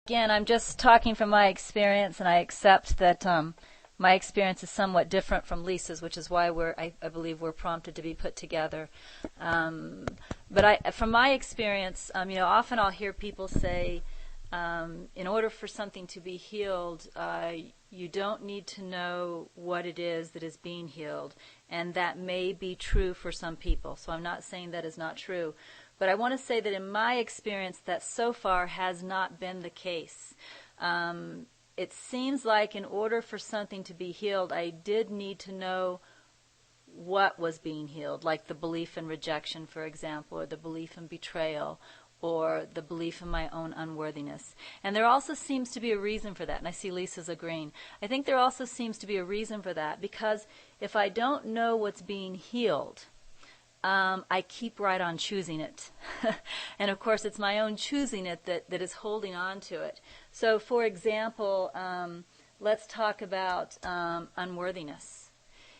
again, I'm just talking from my experience, and I accept that my experience is somewhat different from Lisa's, which is why I believe we're prompted to be put together. But from my experience, often I'll hear people say, in order for something to be healed, you don't need to know what it is that is being healed, and that may be true for some people. So I'm not saying that is not true. But I want to say that in my experience, that so far has not been the case. It seems like in order for something to be healed, I did need to know what was being healed, like the belief in rejection, for example, or the belief in betrayal, or the belief in my own unworthiness. And there also seems to be a reason for that, and I see Lisa's agreeing. I think there also seems to be a reason for that, because if I don't know what's being healed, I keep right on choosing it. And of course, it's my own choosing it that is holding on to it. So, for example, let's talk about unworthiness.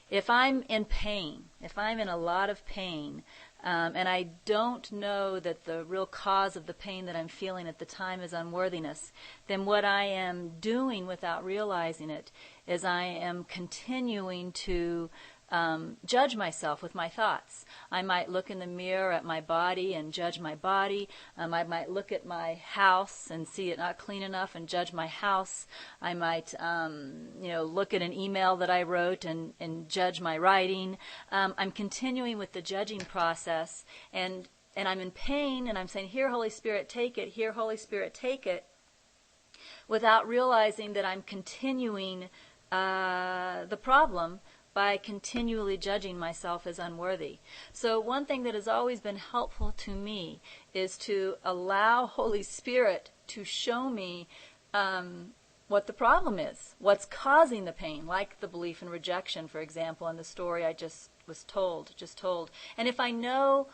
If I'm in pain, if I'm in a lot of pain, and I don't know that the real cause of the pain that I'm feeling at the time is unworthiness, then what I am doing without realizing it is I am continuing to judge myself with my thoughts. I might look in the mirror at my body and judge my body. I might look at my house and see it not clean enough and judge my house. I might, look at an email that I wrote and judge my writing. I'm continuing with the judging process, and I'm in pain, and I'm saying, "Here, Holy Spirit, take it. Here, Holy Spirit, take it," without realizing that I'm continuing the problem by continually judging myself as unworthy. So one thing that has always been helpful to me is to allow Holy Spirit to show me what the problem is, what's causing the pain, like the belief in rejection, for example, in the story I just told. And if I know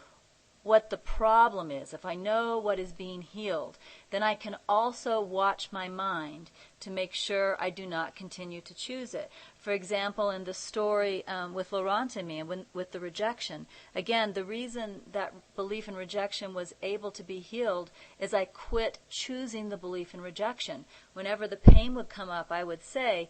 what the problem is, if I know what is being healed, then I can also watch my mind to make sure I do not continue to choose it. For example, in the story with Laurent and me, and with the rejection, again, the reason that belief in rejection was able to be healed is I quit choosing the belief in rejection. Whenever the pain would come up, I would say,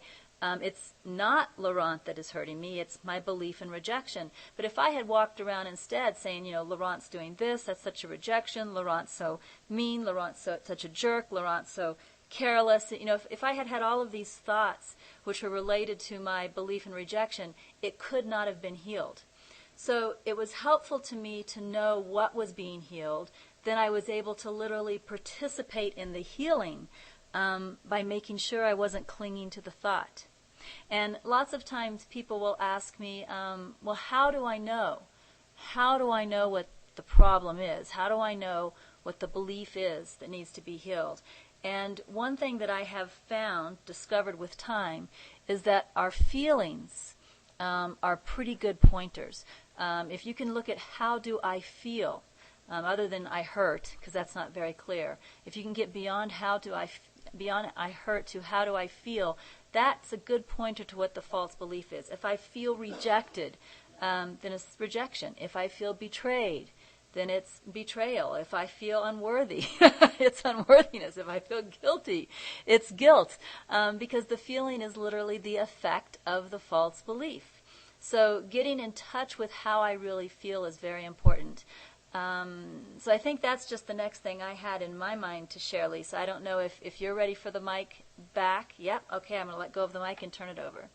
it's not Laurent that is hurting me, it's my belief in rejection. But if I had walked around instead saying, Laurent's doing this, that's such a rejection, Laurent's so mean, Laurent's such a jerk, Laurent's so careless, if I had all of these thoughts which were related to my belief in rejection, it could not have been healed. So it was helpful to me to know what was being healed. Then I was able to literally participate in the healing by making sure I wasn't clinging to the thought. And lots of times people will ask me, well, how do I know? How do I know what the problem is? How do I know what the belief is that needs to be healed? And one thing that I have discovered with time, is that our feelings are pretty good pointers. If you can look at how do I feel, other than I hurt, because that's not very clear. If you can get beyond beyond I hurt to how do I feel, that's a good pointer to what the false belief is. If I feel rejected, then it's rejection. If I feel betrayed, then it's betrayal. If I feel unworthy, it's unworthiness. If I feel guilty, it's guilt. Because the feeling is literally the effect of the false belief. So getting in touch with how I really feel is very important. So I think that's just the next thing I had in my mind to share, Lisa. I don't know if you're ready for the mic back. Yep. Okay, I'm going to let go of the mic and turn it over.